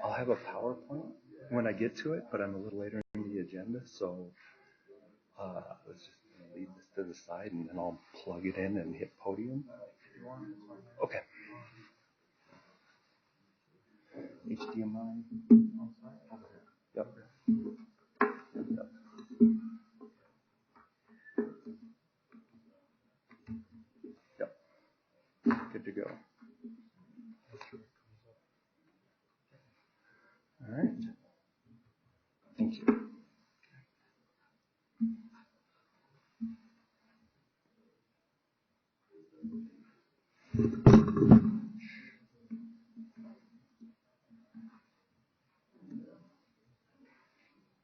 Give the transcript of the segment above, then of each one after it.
I'll have a PowerPoint when I get to it, but I'm a little later in the agenda, so let's just leave this to the side and then I'll plug it in and hit podium. Okay. HDMI. Yep. Yep. Yep. Good to go. All right. Thank you.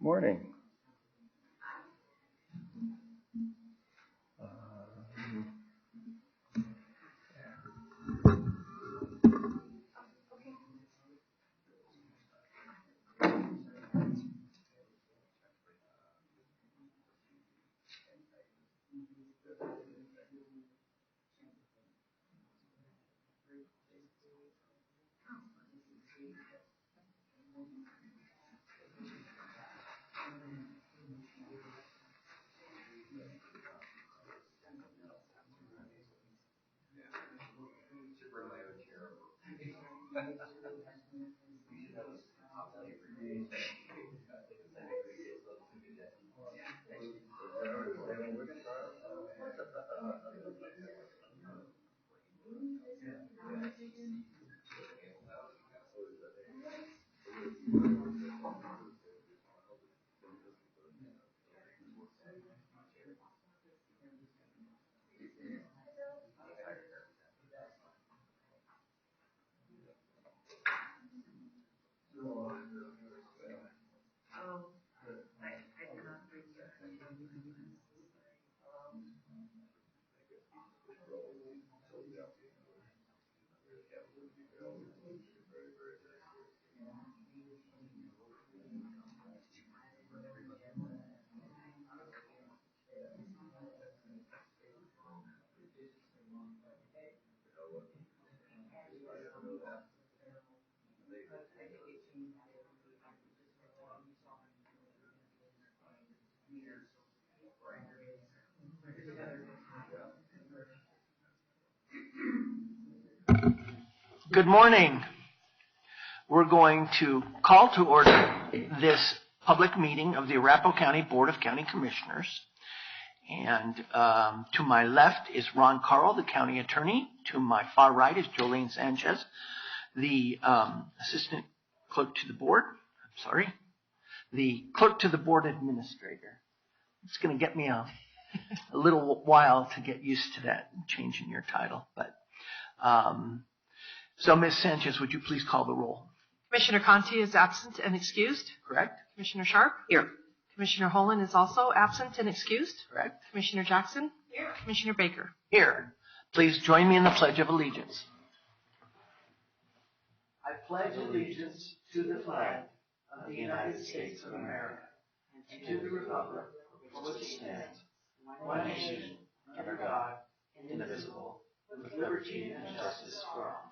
Morning. Good morning. We're going to call to order this public meeting of the Arapahoe County Board of County Commissioners. And to my left is Ron Carl, the county attorney. To my far right is Jolene Sanchez, the assistant clerk to the board. The clerk to the board administrator. It's going to get me a little while to get used to that change in your title. But so, Ms. Sanchez, would you please call the roll? Commissioner Conti is absent and excused. Correct. Commissioner Sharp? Here. Commissioner Holland is also absent and excused. Correct. Commissioner Jackson? Here. Commissioner Baker? Here. Please join me in the Pledge of Allegiance. I pledge allegiance to the flag of the United States of America and to the republic for which it stands, one nation, under God, indivisible, with liberty and justice for all.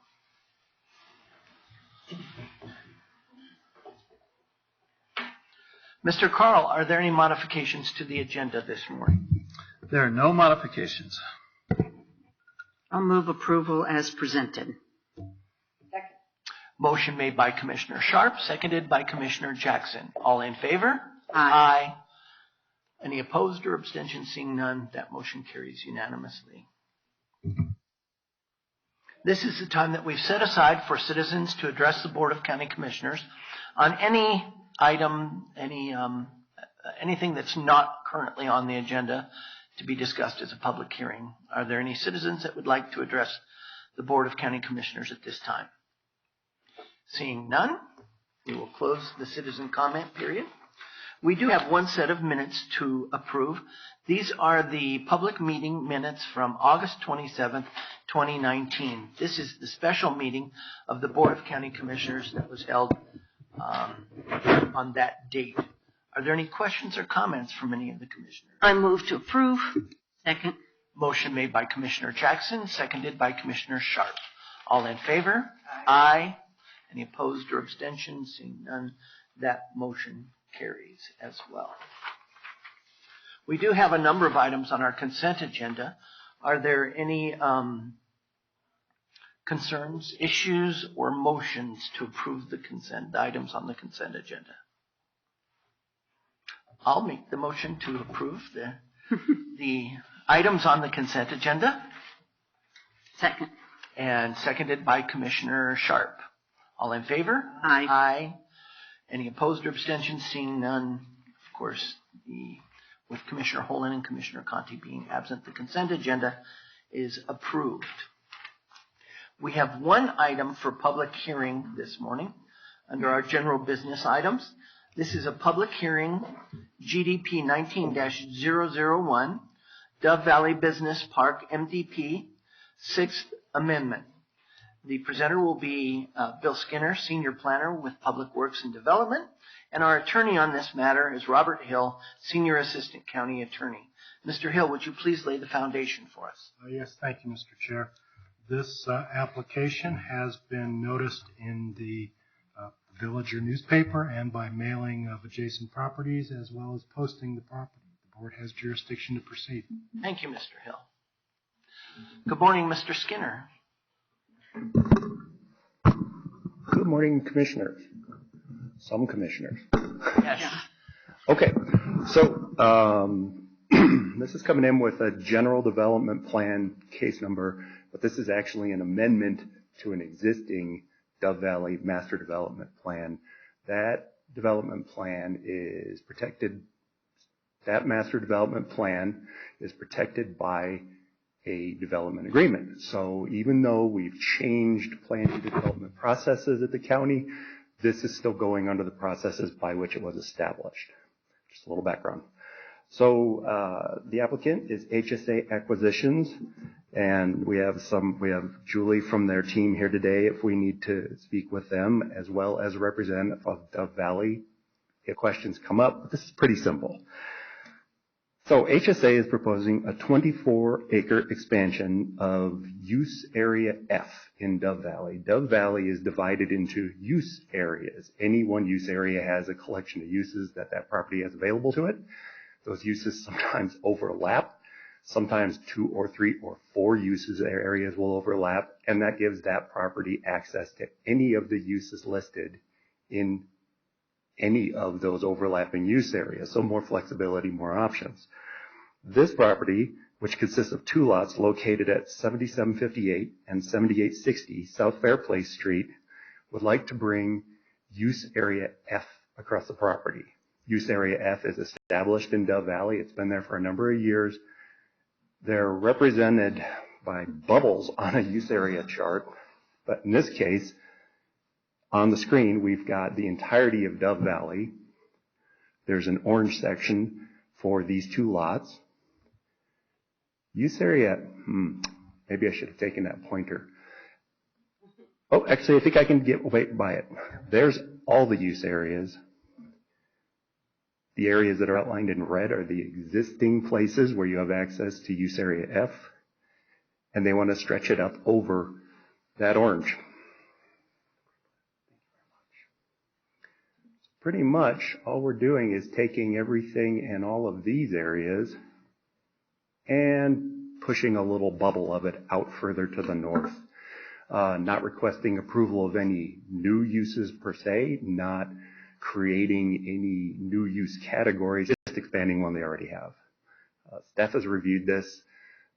Mr. Carl, are there any modifications to the agenda this morning? There are no modifications. I'll move approval as presented. Second. Motion made by Commissioner Sharp, seconded by Commissioner Jackson. All in favor? Aye. Any opposed or abstentions? Seeing none, that motion carries unanimously. This is the time that we've set aside for citizens to address the Board of County Commissioners on any item, anything that's not currently on the agenda to be discussed as a public hearing. Are there any citizens that would like to address the Board of County Commissioners at this time? Seeing none, we will close the citizen comment period. We do have one set of minutes to approve. These are the public meeting minutes from August 27th, 2019. This is the special meeting of the Board of County Commissioners that was held on that date. Are there any questions or comments from any of the commissioners? I move to approve. Second. Motion made by Commissioner Jackson, seconded by Commissioner Sharp. All in favor? Aye. Any opposed or abstentions? Seeing none, that motion carries as well. We do have a number of items on our consent agenda. Are there any concerns, issues, or motions to approve the consent items on the consent agenda? I'll make the motion to approve the items on the consent agenda. Second. And seconded by Commissioner Sharp. All in favor? Aye. Aye. Any opposed or abstentions? Seeing none. Of course, with Commissioner Hollen and Commissioner Conti being absent, the consent agenda is approved. We have one item for public hearing this morning under our general business items. This is a public hearing, GDP 19-001, Dove Valley Business Park, MDP, 6th Amendment. The presenter will be Bill Skinner, Senior Planner with Public Works and Development, and our attorney on this matter is Robert Hill, Senior Assistant County Attorney. Mr. Hill, would you please lay the foundation for us? Yes, thank you, Mr. Chair. This application has been noticed in the Villager newspaper and by mailing of adjacent properties as well as posting the property. The board has jurisdiction to proceed. Thank you, Mr. Hill. Good morning, Mr. Skinner. Good morning, commissioners. Some commissioners. Yes. Okay, so this is coming in with a general development plan case number, but this is actually an amendment to an existing Dove Valley Master Development Plan. That development plan is protected, that Master Development Plan is protected by a development agreement. So even though we've changed planning development processes at the county, this is still going under the processes by which it was established. Just a little background. So the applicant is HSA Acquisitions, and we have Julie from their team here today if we need to speak with them, as well as a representative of Dove Valley if questions come up. But this is pretty simple. So HSA is proposing a 24-acre expansion of use area F in Dove Valley. Dove Valley is divided into use areas. Any one use area has a collection of uses that property has available to it. Those uses sometimes overlap. Sometimes 2 or 3 or 4 uses areas will overlap, and that gives that property access to any of the uses listed in any of those overlapping use areas. So more flexibility, more options. This property, which consists of 2 lots located at 7758 and 7860 South Fairplace Street, would like to bring use area F across the property. Use area F is established in Dove Valley. It's been there for a number of years. They're represented by bubbles on a use area chart, but in this case, on the screen, we've got the entirety of Dove Valley. There's an orange section for these 2 lots. Use area, maybe I should have taken that pointer. Oh, actually, I think I can get away by it. There's all the use areas. The areas that are outlined in red are the existing places where you have access to use area F, and they want to stretch it up over that orange. Pretty much all we're doing is taking everything in all of these areas and pushing a little bubble of it out further to the north. Not requesting approval of any new uses per se, not creating any new use categories, just expanding one they already have. Staff has reviewed this.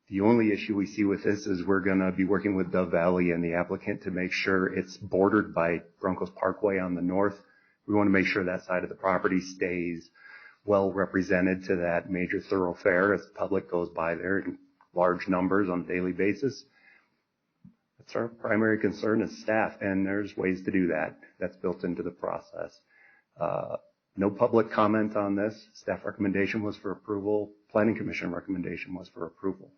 The only issue we see with this is we're going to be working with Dove Valley and the applicant to make sure it's bordered by Broncos Parkway on the north. We want to make sure that side of the property stays well represented to that major thoroughfare as the public goes by there in large numbers on a daily basis. That's our primary concern as staff, and there's ways to do that. That's built into the process. No public comment on this. Staff recommendation was for approval. Planning Commission recommendation was for approval.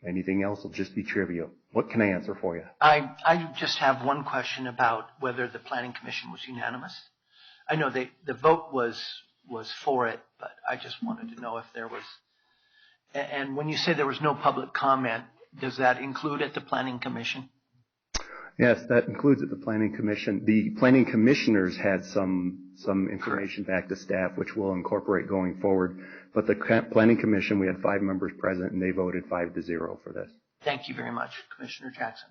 Anything else will just be trivia. What can I answer for you? I just have one question about whether the Planning Commission was unanimous. I know the vote was for it, but I just wanted to know if there was. And when you say there was no public comment, does that include at the Planning Commission? Yes, that includes at the Planning Commission. The Planning Commissioners had some information back to staff, which we'll incorporate going forward. But the Planning Commission, we had 5 members present, and they voted 5-0 for this. Thank you very much, Commissioner Jackson.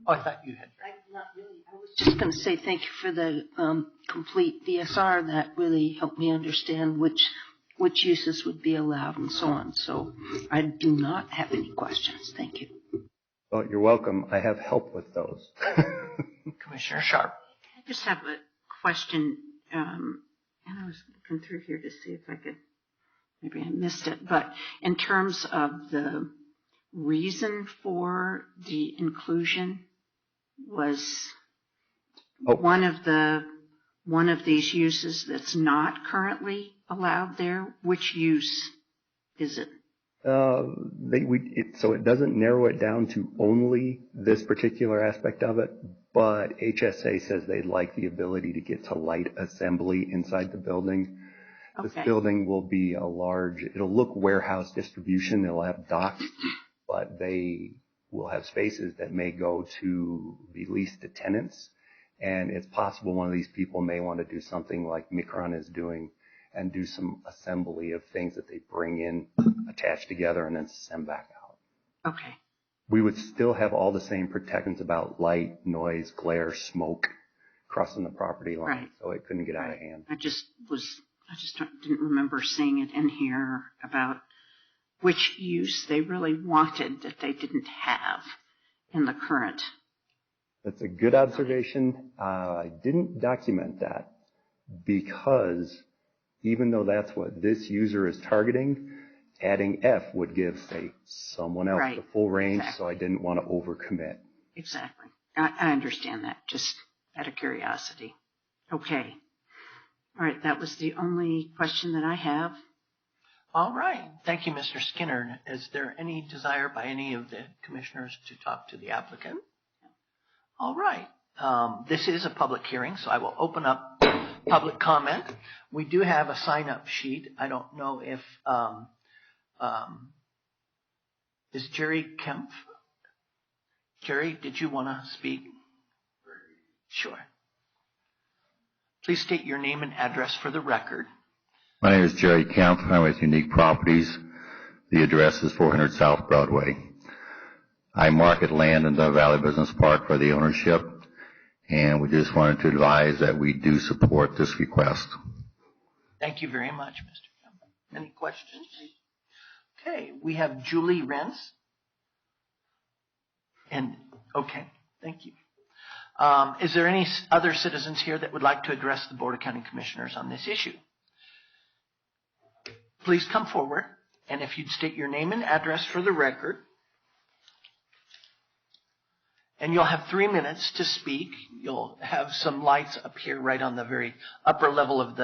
Oh, I thought you had. Not really. I was just going to say thank you for the complete DSR. That really helped me understand which uses would be allowed and so on. So I do not have any questions. Thank you. Well, you're welcome. I have help with those. Commissioner Sharp. I just have a question, and I was looking through here to see if I could, maybe I missed it, but in terms of the reason for the inclusion was one of these uses that's not currently allowed there. Which use is it? So it doesn't narrow it down to only this particular aspect of it, but HSA says they'd like the ability to get to light assembly inside the building. Okay. This building will be it'll look warehouse distribution. It'll have docks, but they will have spaces that may go to be leased to tenants. And it's possible one of these people may want to do something like Micron is doing and do some assembly of things that they bring in, attach together, and then send back out. Okay. We would still have all the same protections about light, noise, glare, smoke crossing the property line, Right. so it couldn't get out of hand. I just didn't remember seeing it in here about which use they really wanted that they didn't have in the current. That's a good observation. I didn't document that because even though that's what this user is targeting, adding F would give, say, someone else Right. the full range, Exactly. so I didn't want to overcommit. Exactly. I understand that, just out of curiosity. Okay. All right, that was the only question that I have. All right. Thank you, Mr. Skinner. Is there any desire by any of the commissioners to talk to the applicant? All right. This is a public hearing, so I will open up public comment. We do have a sign-up sheet. I don't know if is Jerry Kempf? Jerry, did you want to speak? Sure. Please state your name and address for the record. My name is Jerry Kemp. I'm with Unique Properties. The address is 400 South Broadway. I market land in the Valley Business Park for the ownership, and we just wanted to advise that we do support this request. Thank you very much, Mr. Kemp. Any questions? Okay, we have Julie Rentz. And, okay, thank you. Is there any other citizens here that would like to address the Board of County Commissioners on this issue? Please come forward, and if you'd state your name and address for the record. And you'll have 3 minutes to speak. You'll have some lights up here right on the very upper level of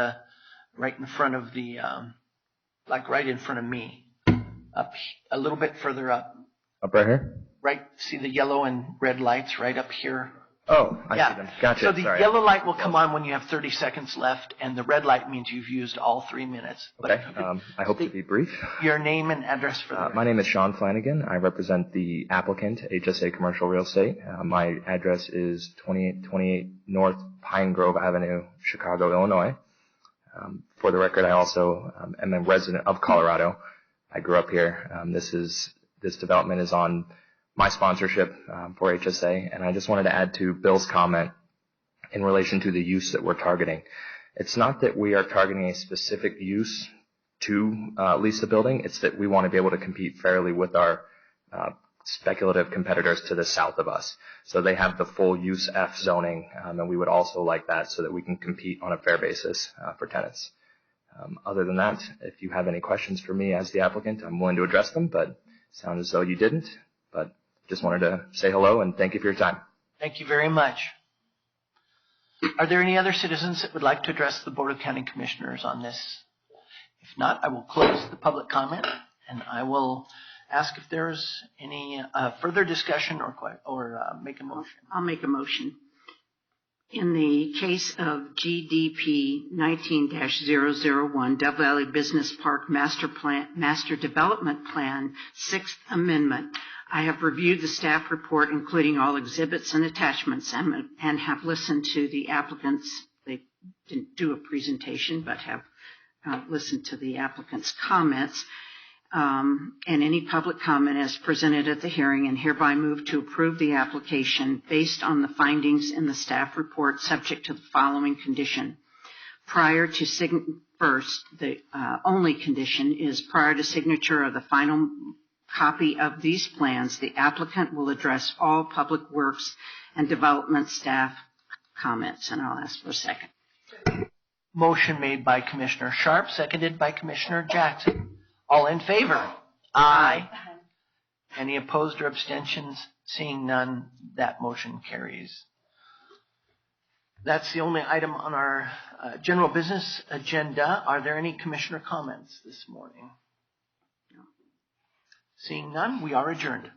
right in front of the, like right in front of me. Up a little bit further up. Up right here? Right, see the yellow and red lights right up here? Oh, I see them. Gotcha. So the Sorry. yellow light will come on when you have 30 seconds left, and the red light means you've used all 3 minutes. But Okay. if you could I hope to state be brief. your name and address for the record. My name is Sean Flanagan. I represent the applicant, HSA Commercial Real Estate. My address is 2828 North Pine Grove Avenue, Chicago, Illinois. For the record, I also am a resident of Colorado. I grew up here. This development is on my sponsorship for HSA, and I just wanted to add to Bill's comment in relation to the use that we're targeting. It's not that we are targeting a specific use to lease the building. It's that we want to be able to compete fairly with our speculative competitors to the south of us. So they have the full use F zoning, and we would also like that so that we can compete on a fair basis for tenants. Other than that, if you have any questions for me as the applicant, I'm willing to address them, but it sounds as though you didn't. But just wanted to say hello and thank you for your time. Thank you very much. Are there any other citizens that would like to address the Board of County Commissioners on this? If not, I will close the public comment, and I will ask if there's any further discussion or make a motion. I'll make a motion. In the case of GDP 19-001, Dove Valley Business Park Master Development Plan, 6th Amendment, I have reviewed the staff report, including all exhibits and attachments, and have listened to the applicants. They didn't do a presentation, but have listened to the applicants' comments. And any public comment as presented at the hearing, and hereby move to approve the application based on the findings in the staff report, subject to the following condition. Prior to first, the only condition is prior to signature of the final copy of these plans, the applicant will address all public works and development staff comments. And I'll ask for a second. Motion made by Commissioner Sharp, seconded by Commissioner Jackson. All in favor? Aye. Any opposed or abstentions? Seeing none, that motion carries. That's the only item on our general business agenda. Are there any commissioner comments this morning? No. Seeing none, we are adjourned.